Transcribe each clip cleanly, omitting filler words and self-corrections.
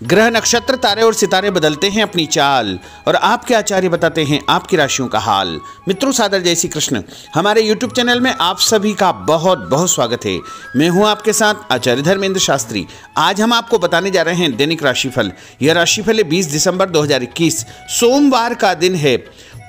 ग्रह नक्षत्र तारे और सितारे बदलते हैं अपनी चाल और आपके आचार्य बताते हैं आपकी राशियों का हाल। मित्रों, सादर जय श्री कृष्ण। हमारे YouTube चैनल में आप सभी का बहुत बहुत स्वागत है। मैं हूं आपके साथ आचार्य धर्मेंद्र शास्त्री। आज हम आपको बताने जा रहे हैं दैनिक राशिफल। यह राशिफल है 20 दिसंबर 2021 सोमवार का दिन है।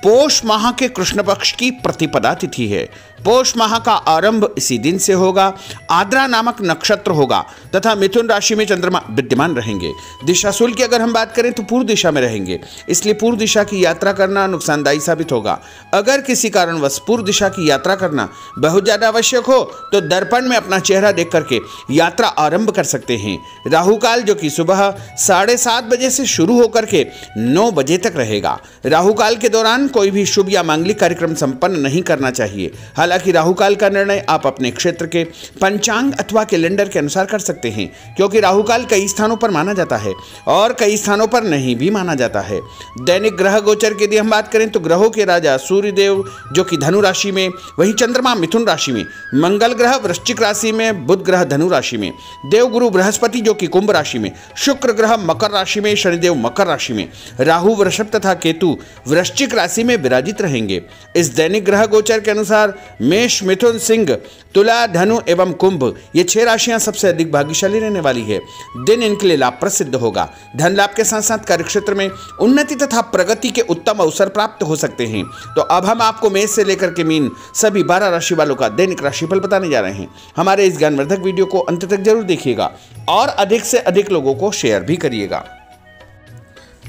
पोष माह के कृष्ण पक्ष की प्रतिपदा तिथि है। पोष माह का आरंभ इसी दिन से होगा। आद्रा नामक नक्षत्र होगा तथा मिथुन राशि में चंद्रमा विद्यमान रहेंगे। दिशाशूल की अगर हम बात करें तो पूर्व दिशा में रहेंगे, इसलिए पूर्व दिशा की यात्रा करना नुकसानदायी साबित होगा। अगर किसी कारणवश पूर्व दिशा की यात्रा करना बहुत ज्यादा आवश्यक हो तो दर्पण में अपना चेहरा देख करके यात्रा आरंभ कर सकते हैं। राहु काल जो कि सुबह 7:30 बजे से शुरू होकर के 9 बजे तक रहेगा। राहु काल के दौरान कोई भी शुभ या मांगलिक कार्यक्रम संपन्न नहीं करना चाहिए। हालांकि राहु काल का निर्णय आप अपने क्षेत्र के पंचांग अथवा कैलेंडर के अनुसार कर सकते हैं, क्योंकि राहु काल कई स्थानों पर माना जाता है और कई स्थानों पर नहीं भी माना जाता है। दैनिक ग्रह गोचर की यदि हम बात करें तो ग्रहों के राजा सूर्य देव जो कि धनु राशि में, वही चंद्रमा मिथुन राशि में, मंगल ग्रह वृश्चिक राशि में, बुध ग्रह धनु राशि में, देवगुरु बृहस्पति जो कि कुंभ राशि में, शुक्र ग्रह मकर राशि में, शनिदेव मकर राशि में, राहु वृषभ तथा केतु वृश्चिक राशि में विराजित रहेंगे। इस दैनिक ग्रह गोचर के अनुसार मेष, मिथुन, सिंह, तुला, धनु एवं कुंभ ये 6 राशियां सबसे अधिक भाग्यशाली रहने वाली है। दिन इनके लिए लाभप्रद सिद्ध होगा। धन लाभ के साथ साथ कार्यक्षेत्र में उन्नति तथा प्रगति के उत्तम अवसर प्राप्त हो सकते हैं। तो अब हम आपको मेष से लेकर के मीन सभी 12 राशि वालों का दैनिक राशिफल बताने जा रहे हैं। हमारे इस ज्ञानवर्धक वीडियो को अंत तक जरूर देखिएगा और अधिक से अधिक लोगों को शेयर भी करिएगा।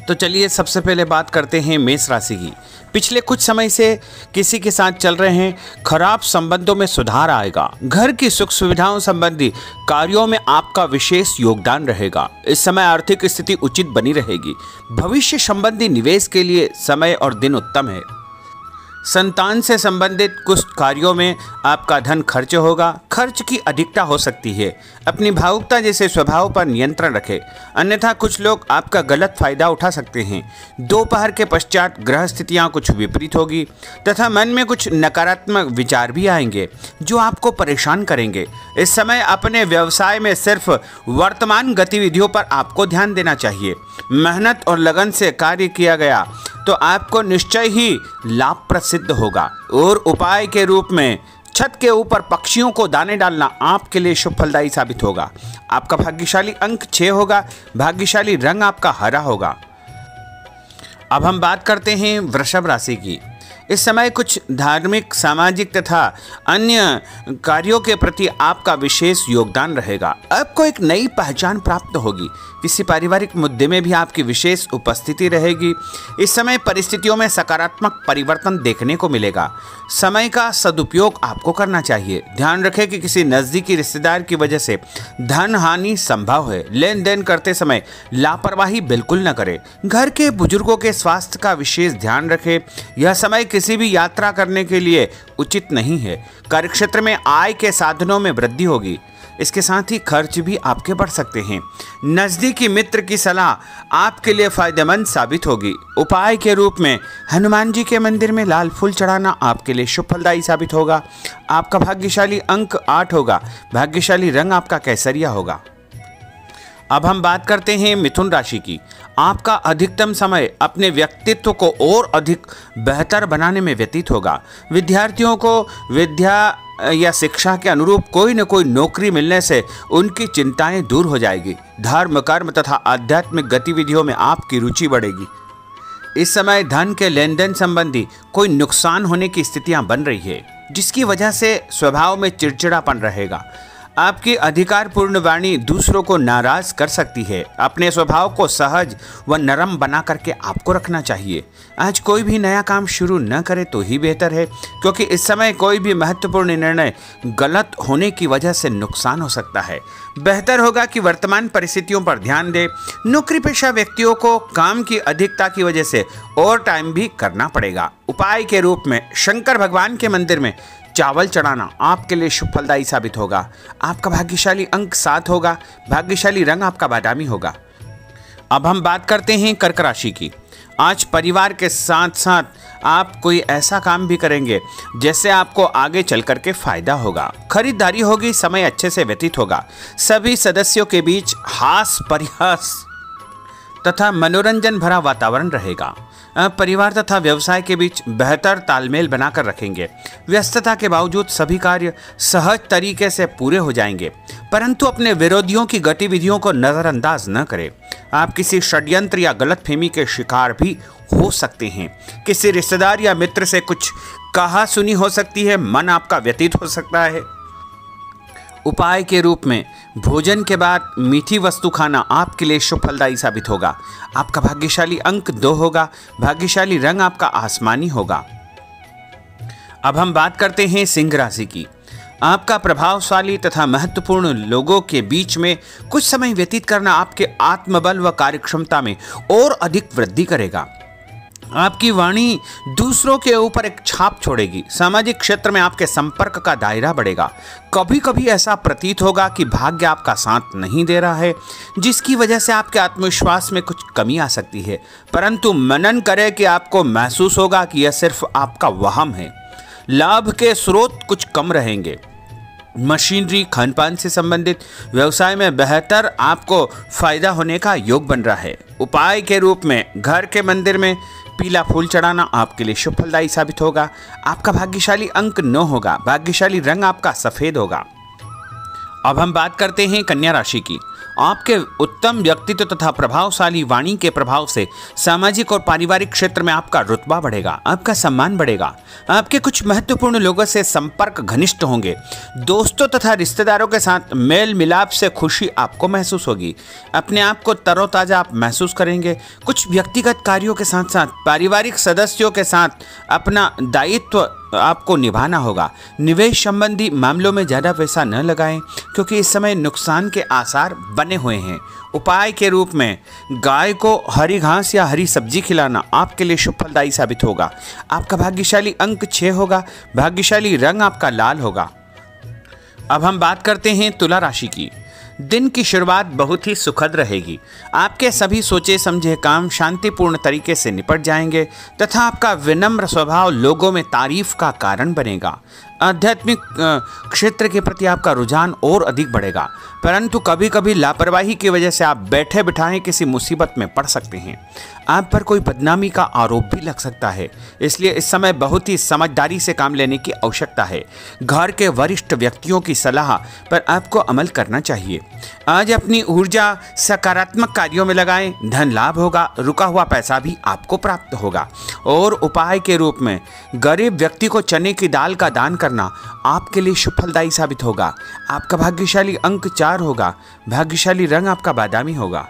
तो चलिए सबसे पहले बात करते हैं मेष राशि की। पिछले कुछ समय से किसी के साथ चल रहे हैं खराब संबंधों में सुधार आएगा। घर की सुख सुविधाओं संबंधी कार्यों में आपका विशेष योगदान रहेगा। इस समय आर्थिक स्थिति उचित बनी रहेगी। भविष्य संबंधी निवेश के लिए समय और दिन उत्तम है। संतान से संबंधित कुछ कार्यों में आपका धन खर्च होगा। खर्च की अधिकता हो सकती है। अपनी भावुकता जैसे स्वभाव पर नियंत्रण रखें, अन्यथा कुछ लोग आपका गलत फायदा उठा सकते हैं। दोपहर के पश्चात ग्रह स्थितियां कुछ विपरीत होगी तथा मन में कुछ नकारात्मक विचार भी आएंगे जो आपको परेशान करेंगे। इस समय अपने व्यवसाय में सिर्फ वर्तमान गतिविधियों पर आपको ध्यान देना चाहिए। मेहनत और लगन से कार्य किया गया तो आपको निश्चय ही लाभ प्रसिद्ध होगा। और उपाय के रूप में छत के ऊपर पक्षियों को दाने डालना आपके लिए शुभ फलदायी साबित होगा। आपका भाग्यशाली अंक 6 होगा। भाग्यशाली रंग आपका हरा होगा। अब हम बात करते हैं वृषभ राशि की। इस समय कुछ धार्मिक, सामाजिक तथा अन्य कार्यों के प्रति आपका विशेष योगदान रहेगा। आपको एक नई पहचान प्राप्त होगी। किसी पारिवारिक मुद्दे में भी आपकी विशेष उपस्थिति रहेगी। इस समय परिस्थितियों में सकारात्मक परिवर्तन देखने को मिलेगा। समय का सदुपयोग आपको करना चाहिए। ध्यान रखें कि किसी नज़दीकी रिश्तेदार की वजह से धन हानि संभव है। लेन देन करते समय लापरवाही बिल्कुल न करें। घर के बुजुर्गों के स्वास्थ्य का विशेष ध्यान रखें। यह समय किसी भी यात्रा करने के लिए उचित नहीं है। कार्यक्षेत्र में आय के साधनों में वृद्धि होगी। इसके साथ ही खर्च भी आपके बढ़ सकते हैं। नज़दीकी मित्र की सलाह आपके लिए फायदेमंद साबित होगी। उपाय के रूप में हनुमान जी के मंदिर में लाल फूल चढ़ाना आपके लिए शुभ फलदायी साबित होगा। आपका भाग्यशाली अंक 8 होगा। भाग्यशाली रंग आपका केसरिया होगा। अब हम बात करते हैं मिथुन राशि की। आपका अधिकतम समय अपने व्यक्तित्व को और अधिक बेहतर बनाने में व्यतीत होगा। विद्यार्थियों को विद्या या शिक्षा के अनुरूप कोई न कोई नौकरी मिलने से उनकी चिंताएं दूर हो जाएगी। धर्म, कर्म तथा आध्यात्मिक गतिविधियों में आपकी रुचि बढ़ेगी। इस समय धन के लेन देन संबंधी कोई नुकसान होने की स्थितियां बन रही है, जिसकी वजह से स्वभाव में चिड़चिड़ापन रहेगा। आपकी अधिकारपूर्ण वाणी दूसरों को नाराज कर सकती है। अपने स्वभाव को सहज व नरम बना करके आपको रखना चाहिए। आज कोई भी नया काम शुरू न करे तो ही बेहतर है, क्योंकि इस समय कोई भी महत्वपूर्ण निर्णय गलत होने की वजह से नुकसान हो सकता है। बेहतर होगा कि वर्तमान परिस्थितियों पर ध्यान दें। नौकरी पेशा व्यक्तियों को काम की अधिकता की वजह से ओवर टाइम भी करना पड़ेगा। उपाय के रूप में शंकर भगवान के मंदिर में चावल चढ़ाना आपके लिए शुभ फलदायी साबित होगा। आपका भाग्यशाली अंक 7 होगा। भाग्यशाली रंग आपका बादामी होगा। अब हम बात करते हैं कर्क राशि की। आज परिवार के साथ साथ आप कोई ऐसा काम भी करेंगे जिससे आपको आगे चल करके फायदा होगा। खरीदारी होगी। समय अच्छे से व्यतीत होगा। सभी सदस्यों के बीच हास परिहास तथा मनोरंजन भरा वातावरण रहेगा। परिवार तथा व्यवसाय के बीच बेहतर तालमेल बनाकर रखेंगे। व्यस्तता के बावजूद सभी कार्य सहज तरीके से पूरे हो जाएंगे, परंतु अपने विरोधियों की गतिविधियों को नज़रअंदाज न करें। आप किसी षड्यंत्र या गलतफहमी के शिकार भी हो सकते हैं। किसी रिश्तेदार या मित्र से कुछ कहा सुनी हो सकती है, मन आपका व्यतीत हो सकता है। उपाय के रूप में भोजन के बाद मीठी वस्तु खाना आपके लिए शुभ फलदायी साबित होगा। आपका भाग्यशाली अंक 2 होगा। भाग्यशाली रंग आपका आसमानी होगा। अब हम बात करते हैं सिंह राशि की। आपका प्रभावशाली तथा महत्वपूर्ण लोगों के बीच में कुछ समय व्यतीत करना आपके आत्मबल व कार्यक्षमता में और अधिक वृद्धि करेगा। आपकी वाणी दूसरों के ऊपर एक छाप छोड़ेगी। सामाजिक क्षेत्र में आपके संपर्क का दायरा बढ़ेगा। कभी कभी ऐसा प्रतीत होगा कि भाग्य आपका साथ नहीं दे रहा है, जिसकी वजह से आपके आत्मविश्वास में कुछ कमी आ सकती है, परंतु मनन करें कि आपको महसूस होगा कि यह सिर्फ आपका वहम है। लाभ के स्रोत कुछ कम रहेंगे। मशीनरी, खानपान से संबंधित व्यवसाय में बेहतर आपको फायदा होने का योग बन रहा है। उपाय के रूप में घर के मंदिर में पीला फूल चढ़ाना आपके लिए शुभ फलदायी साबित होगा। आपका भाग्यशाली अंक 9 होगा। भाग्यशाली रंग आपका सफेद होगा। अब हम बात करते हैं कन्या राशि की। आपके उत्तम व्यक्तित्व तथा प्रभावशाली वाणी के प्रभाव से सामाजिक और पारिवारिक क्षेत्र में आपका रुतबा बढ़ेगा, आपका सम्मान बढ़ेगा। आपके कुछ महत्वपूर्ण लोगों से संपर्क घनिष्ठ होंगे। दोस्तों तथा रिश्तेदारों के साथ मेल मिलाप से खुशी आपको महसूस होगी। अपने आप को तरोताजा आप महसूस करेंगे। कुछ व्यक्तिगत कार्यों के साथ साथ पारिवारिक सदस्यों के साथ अपना दायित्व आपको निभाना होगा। निवेश संबंधी मामलों में ज़्यादा पैसा न लगाएं, क्योंकि इस समय नुकसान के आसार बने हुए हैं। उपाय के रूप में गाय को हरी घास या हरी सब्जी खिलाना आपके लिए शुभ फलदायी साबित होगा। आपका भाग्यशाली अंक 6 होगा। भाग्यशाली रंग आपका लाल होगा। अब हम बात करते हैं तुला राशि की। दिन की शुरुआत बहुत ही सुखद रहेगी। आपके सभी सोचे समझे काम शांतिपूर्ण तरीके से निपट जाएंगे तथा आपका विनम्र स्वभाव लोगों में तारीफ का कारण बनेगा। आध्यात्मिक क्षेत्र के प्रति आपका रुझान और अधिक बढ़ेगा, परंतु कभी कभी लापरवाही की वजह से आप बैठे बिठाए किसी मुसीबत में पड़ सकते हैं। आप पर कोई बदनामी का आरोप भी लग सकता है, इसलिए इस समय बहुत ही समझदारी से काम लेने की आवश्यकता है। घर के वरिष्ठ व्यक्तियों की सलाह पर आपको अमल करना चाहिए। आज अपनी ऊर्जा सकारात्मक कार्यों में लगाएं। धन लाभ होगा। रुका हुआ पैसा भी आपको प्राप्त होगा। और उपाय के रूप में गरीब व्यक्ति को चने की दाल का दान करना आपके लिए शुभ फलदायी साबित होगा। आपका भाग्यशाली अंक 4 होगा। भाग्यशाली रंग आपका बादामी होगा।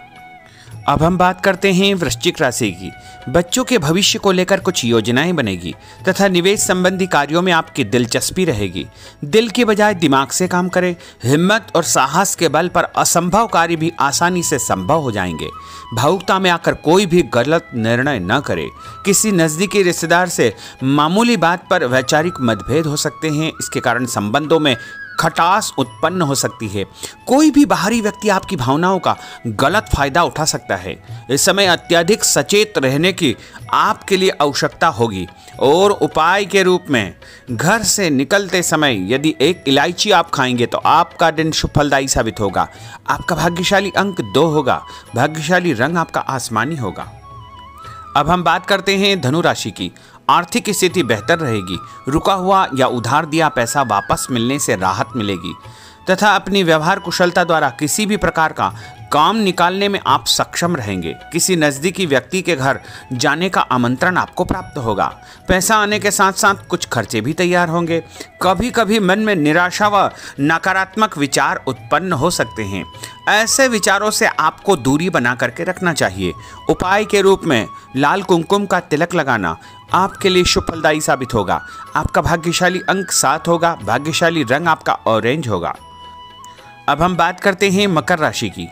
अब हम बात करते हैं वृश्चिक राशि की। बच्चों के भविष्य को लेकर कुछ योजनाएं बनेगी तथा निवेश संबंधी कार्यों में आपकी दिलचस्पी रहेगी। दिल की बजाय दिमाग से काम करें। हिम्मत और साहस के बल पर असंभव कार्य भी आसानी से संभव हो जाएंगे। भावुकता में आकर कोई भी गलत निर्णय न करें। किसी नज़दीकी रिश्तेदार से मामूली बात पर वैचारिक मतभेद हो सकते हैं। इसके कारण संबंधों में खटास उत्पन्न हो सकती है। कोई भी बाहरी व्यक्ति आपकी भावनाओं का गलत फायदा उठा सकता है। इस समय अत्यधिक सचेत रहने की आपके लिए आवश्यकता होगी। और उपाय के रूप में घर से निकलते समय यदि एक इलायची आप खाएंगे तो आपका दिन शुभ फलदायी साबित होगा। आपका भाग्यशाली अंक 2 होगा। भाग्यशाली रंग आपका आसमानी होगा। अब हम बात करते हैं धनु राशि की। आर्थिक स्थिति बेहतर रहेगी। रुका हुआ या उधार दिया पैसा वापस मिलने से राहत मिलेगी तथा अपनी व्यवहार कुशलता द्वारा किसी भी प्रकार का काम निकालने में आप सक्षम रहेंगे। किसी नज़दीकी व्यक्ति के घर जाने का आमंत्रण आपको प्राप्त होगा। पैसा आने के साथ साथ कुछ खर्चे भी तैयार होंगे। कभी कभी मन में निराशा व नकारात्मक विचार उत्पन्न हो सकते हैं। ऐसे विचारों से आपको दूरी बना करके रखना चाहिए। उपाय के रूप में लाल कुमकुम का तिलक लगाना आपके लिए शुभ फलदायी साबित होगा। आपका भाग्यशाली अंक 7 होगा। भाग्यशाली रंग आपका ऑरेंज होगा। अब हम बात करते हैं मकर राशि की।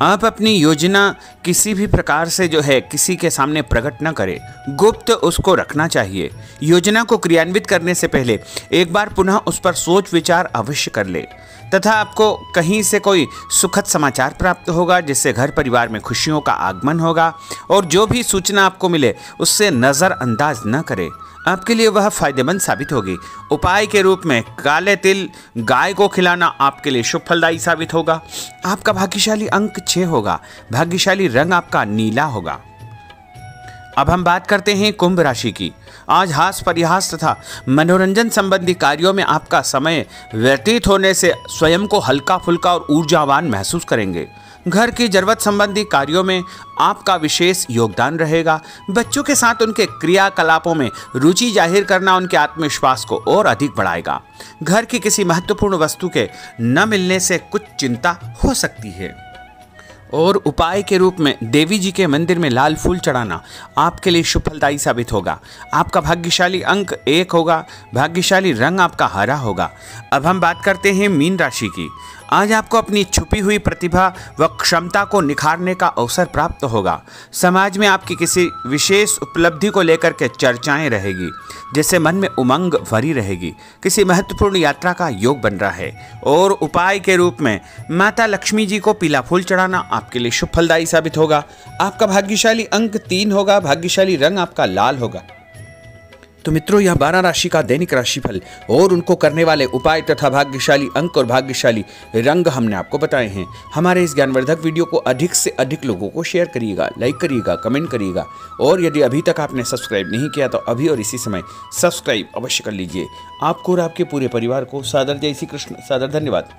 आप अपनी योजना किसी भी प्रकार से किसी के सामने प्रकट न करें। गुप्त उसको रखना चाहिए। योजना को क्रियान्वित करने से पहले एक बार पुनः उस पर सोच विचार अवश्य कर ले तथा आपको कहीं से कोई सुखद समाचार प्राप्त होगा, जिससे घर परिवार में खुशियों का आगमन होगा। और जो भी सूचना आपको मिले उससे नज़रअंदाज न करें। आपके लिए वह फायदेमंद साबित होगी। उपाय के रूप में काले तिल गाय को खिलाना आपके लिए शुभ फलदायी साबित होगा। आपका भाग्यशाली अंक 6 होगा। भाग्यशाली रंग आपका नीला होगा। अब हम बात करते हैं कुंभ राशि की। आज हास परिहास तथा मनोरंजन संबंधी कार्यों में आपका समय व्यतीत होने से स्वयं को हल्का फुल्का और ऊर्जावान महसूस करेंगे। घर की जरूरत संबंधी कार्यों में आपका विशेष योगदान रहेगा। बच्चों के साथ उनके क्रियाकलापों में रुचि जाहिर करना उनके आत्मविश्वास को और अधिक बढ़ाएगा। घर की किसी महत्वपूर्ण वस्तु के न मिलने से कुछ चिंता हो सकती है। और उपाय के रूप में देवी जी के मंदिर में लाल फूल चढ़ाना आपके लिए शुभ फलदायी साबित होगा। आपका भाग्यशाली अंक 1 होगा। भाग्यशाली रंग आपका हरा होगा। अब हम बात करते हैं मीन राशि की। आज आपको अपनी छुपी हुई प्रतिभा व क्षमता को निखारने का अवसर प्राप्त होगा। समाज में आपकी किसी विशेष उपलब्धि को लेकर के चर्चाएं रहेगी, जिससे मन में उमंग भरी रहेगी। किसी महत्वपूर्ण यात्रा का योग बन रहा है। और उपाय के रूप में माता लक्ष्मी जी को पीला फूल चढ़ाना आपके लिए शुभ फलदायी साबित होगा। आपका भाग्यशाली अंक 3 होगा। भाग्यशाली रंग आपका लाल होगा। तो मित्रों, यह 12 राशि का दैनिक राशिफल और उनको करने वाले उपाय तथा भाग्यशाली अंक और भाग्यशाली रंग हमने आपको बताए हैं। हमारे इस ज्ञानवर्धक वीडियो को अधिक से अधिक लोगों को शेयर करिएगा, लाइक करिएगा, कमेंट करिएगा। और यदि अभी तक आपने सब्सक्राइब नहीं किया तो अभी और इसी समय सब्सक्राइब अवश्य कर लीजिए। आपको और आपके पूरे परिवार को सादर जय श्री कृष्ण, सादर धन्यवाद।